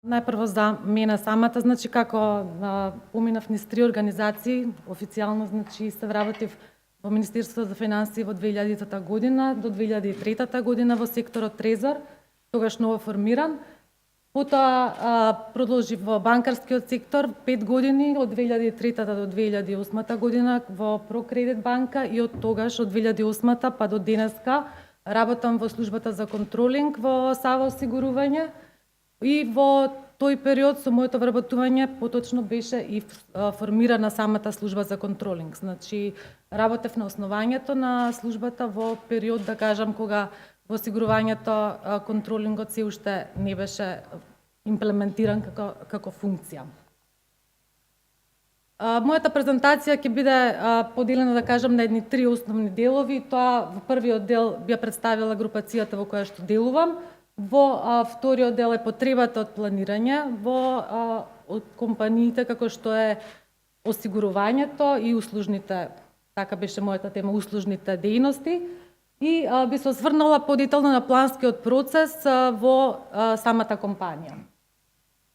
Најпрво за мене самата, значи како поминав низ 3 организации, официјално значи се вработив во Министерството за финансии во 2000 година до 2003 година во секторот Трезор, тогаш ново формиран. Потоа продолжив во банкарскиот сектор 5 години, од 2003 до 2008 година во Прокредит банка и од тогаш, од 2008 па до денеска, работам во службата за контролинг во Сава осигурување и во тој период со моето вработување поточно беше и формирана самата служба за контролинг. Значи, работев на основањето на службата во период, да кажам, кога во осигурувањето контролингот се уште не беше имплементиран како функција. Мојата презентација ќе биде поделена, да кажам, на едни 3 основни делови. Тоа во првиот дел би ја представила групацијата во која што делувам, во вториот дел е потребата од планирање од компаниите како што е осигурувањето и услужните, така беше мојата тема, услужните дејности. И би се осврнала подетално на планскиот процес во самата компанија.